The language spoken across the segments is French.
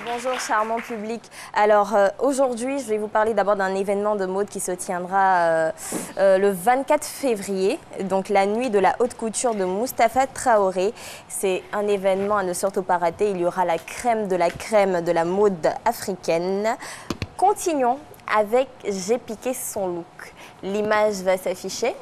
Bonjour charmant public. Alors aujourd'hui, je vais vous parler d'abord d'un événement de mode qui se tiendra le 24 février, donc la nuit de la haute couture de Mustapha Traoré. C'est un événement à ne surtout pas rater. Il y aura la crème de la mode africaine. Continuons avec J'ai piqué son look. L'image va s'afficher.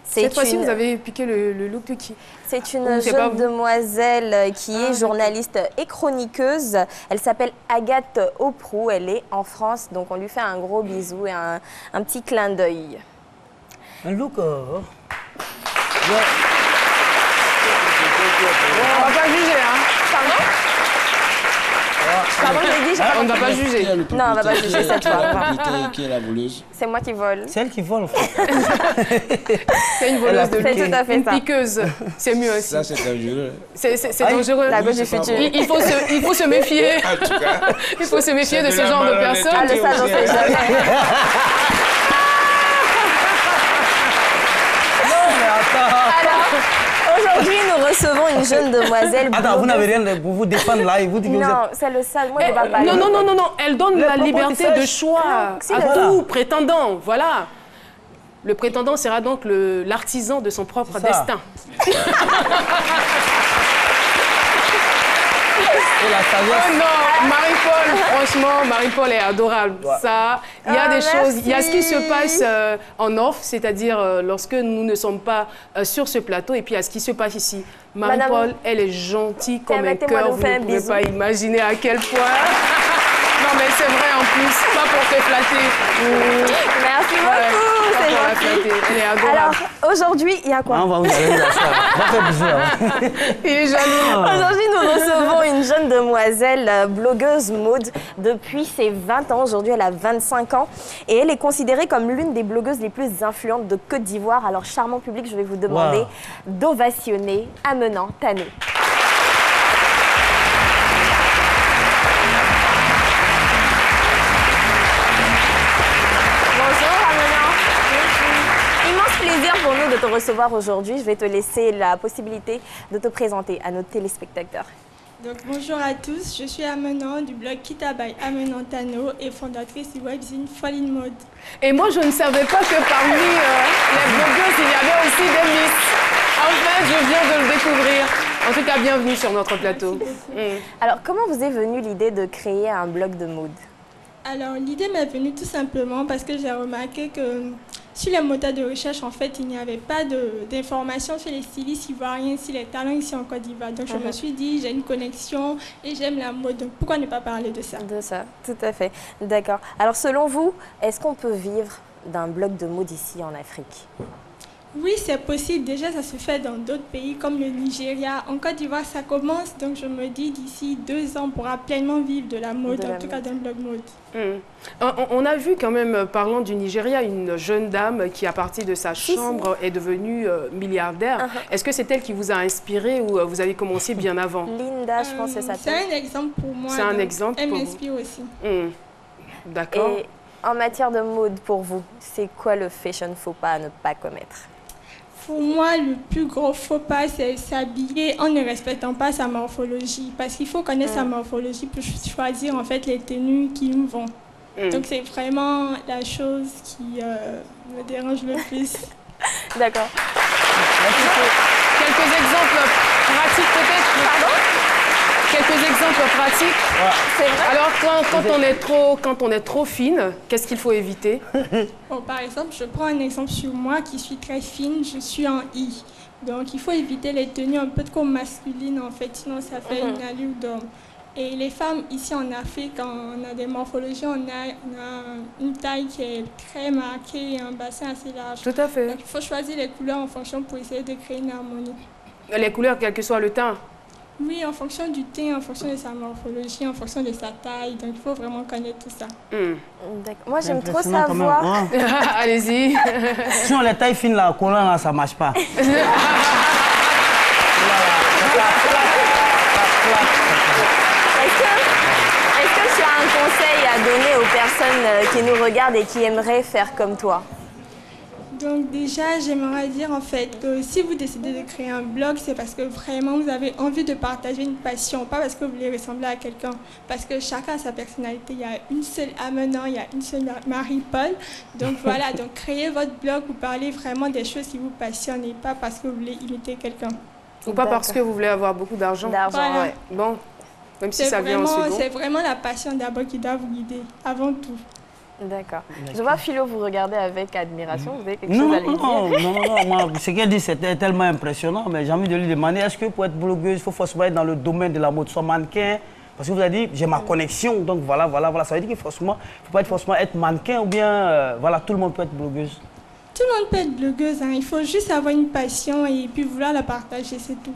Cette fois-ci, vous avez piqué le look de qui? C'est une jeune demoiselle qui est journaliste et chroniqueuse. Elle s'appelle Agathe Oprou. Elle est en France, donc on lui fait un gros bisou et un petit clin d'œil. Un look... On va pas juger, hein? Pardon? Pardon, j'ai dit, on ne va pas juger. Non, on ne va pas juger cette fois. Qui est la voleuse? C'est moi qui vole. C'est elle qui vole, en fait. C'est une voleuse de look. C'est tout à fait une ça. piqueuse. C'est mieux aussi. Ça, c'est dangereux. C'est dangereux. La gauche du futur. Il faut se méfier. En tout cas, il faut se méfier de ce genre de personnes. Ah, le ça, j'en sais jamais. Non, mais attends. Aujourd'hui, nous recevons une jeune demoiselle. Attends, vous n'avez rien pour vous défendre là et vous dites que vous Non, êtes... c'est le sale. Moi, je ne vais pas parler. Non. Elle donne la liberté de choix à tout prétendant. Voilà. Le prétendant sera donc l'artisan de son propre destin. Oh non, Marie-Paul, franchement, Marie-Paul est adorable. Ouais. Ça, il y a des choses, il y a ce qui se passe en off, c'est-à-dire lorsque nous ne sommes pas sur ce plateau, et puis il y a ce qui se passe ici. Marie-Paul, elle est gentille comme un cœur, vous ne pouvez pas imaginer à quel point. Non, mais c'est vrai en plus, pas pour te flatter. Merci beaucoup, c'est gentil. Elle est adorable. Alors, aujourd'hui, il y a quoi? On va vous aller la soirée. Il est jaloux. Aujourd'hui, nous recevons une jeune demoiselle blogueuse mode depuis ses 20 ans. Aujourd'hui, elle a 25 ans et elle est considérée comme l'une des blogueuses les plus influentes de Côte d'Ivoire. Alors, charmant public, je vais vous demander d'ovationner Amenant Tano. Plaisir pour nous de te recevoir aujourd'hui. Je vais te laisser la possibilité de te présenter à nos téléspectateurs. Donc, bonjour à tous, je suis Amenant du blog Kita by Amenant Tano et fondatrice du webzine Fall in Mode. Et moi, je ne savais pas que parmi les blogueuses, il y avait aussi des Miss. En fait, je viens de le découvrir. En tout cas, bienvenue sur notre plateau. Alors, comment vous est venue l'idée de créer un blog de mode? Alors, l'idée m'est venue tout simplement parce que j'ai remarqué que sur les moteurs de recherche, en fait, il n'y avait pas d'informations sur les stylistes ivoiriens, sur les talents ici en Côte d'Ivoire. Donc, je me suis dit, j'ai une connexion et j'aime la mode. Donc, pourquoi ne pas parler de ça? De ça, tout à fait. D'accord. Alors, selon vous, est-ce qu'on peut vivre d'un blog de mode ici en Afrique? Oui, c'est possible. Déjà, ça se fait dans d'autres pays comme le Nigeria. En Côte d'Ivoire, ça commence. Donc, je me dis, d'ici 2 ans, on pourra pleinement vivre de la mode, en tout cas d'un blog mode. On a vu quand même, parlant du Nigeria, une jeune dame qui, à partir de sa chambre, est devenue milliardaire. Est-ce que c'est elle qui vous a inspiré ou vous avez commencé bien avant? Linda, je pense que ça s'appelle. C'est un exemple pour moi. C'est un exemple elle pour m'inspire aussi. D'accord. Et en matière de mode, pour vous, c'est quoi le fashion faux pas à ne pas commettre? Pour moi, le plus gros faux pas, c'est s'habiller en ne respectant pas sa morphologie. Parce qu'il faut connaître sa morphologie pour choisir en fait les tenues qui nous vont. Donc c'est vraiment la chose qui me dérange le plus. D'accord. Quelques exemples pratiques peut-être? Pardon? Quelques exemples pratiques. C'est vrai? Alors, quand on est trop fine, qu'est-ce qu'il faut éviter? Bon, par exemple, je prends un exemple sur moi qui suis très fine, je suis en I. Donc, il faut éviter les tenues un peu trop masculines, en fait, sinon ça fait une allure d'homme. Et les femmes, ici en Afrique, on a des morphologies, on a une taille qui est très marquée et un bassin assez large. Tout à fait. Donc, il faut choisir les couleurs en fonction pour essayer de créer une harmonie. Les couleurs, quel que soit le teint? Oui, en fonction du teint, en fonction de sa morphologie, en fonction de sa taille. Donc, il faut vraiment connaître tout ça. Moi, j'aime trop savoir. Allez-y. Sinon, les tailles fines, la colonne, là, ça ne marche pas. Est-ce que tu as un conseil à donner aux personnes qui nous regardent et qui aimeraient faire comme toi? Donc déjà, j'aimerais dire en fait que si vous décidez de créer un blog, c'est parce que vraiment vous avez envie de partager une passion, pas parce que vous voulez ressembler à quelqu'un. Parce que chacun a sa personnalité. Il y a une seule Amenant, il y a une seule Marie-Paul. Donc voilà, donc créez votre blog, vous parlez vraiment des choses qui vous passionnent et pas parce que vous voulez imiter quelqu'un. Ou pas parce que vous voulez avoir beaucoup d'argent. Voilà. Ouais. Bon, même si ça vient en second. C'est vraiment la passion d'abord qui doit vous guider, avant tout. D'accord. Je vois Philo vous regarder avec admiration. Vous avez quelque chose à lui dire? Non, moi, ce qu'elle dit, c'était tellement impressionnant, mais j'ai envie de lui demander, est-ce que pour être blogueuse, il faut forcément être dans le domaine de la mode, soit mannequin? Parce que vous avez dit, j'ai ma connexion, donc voilà. Ça veut dire qu'il ne faut pas forcément être mannequin ou bien, voilà, tout le monde peut être blogueuse. Tout le monde peut être blogueuse, hein. Il faut juste avoir une passion et puis vouloir la partager, c'est tout.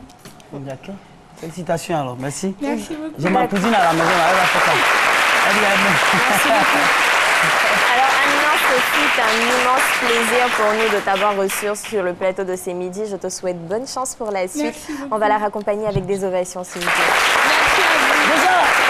D'accord. Félicitations alors, merci. Merci beaucoup. J'ai ma cousine à la maison, elle va faire ça. Merci beaucoup. Alors, Amina, c'est un immense plaisir pour nous de t'avoir reçu sur le plateau de ces midis. Je te souhaite bonne chance pour la suite. Merci beaucoup. On va la raccompagner avec des ovations, s'il vous plaît. Merci à vous. Déjà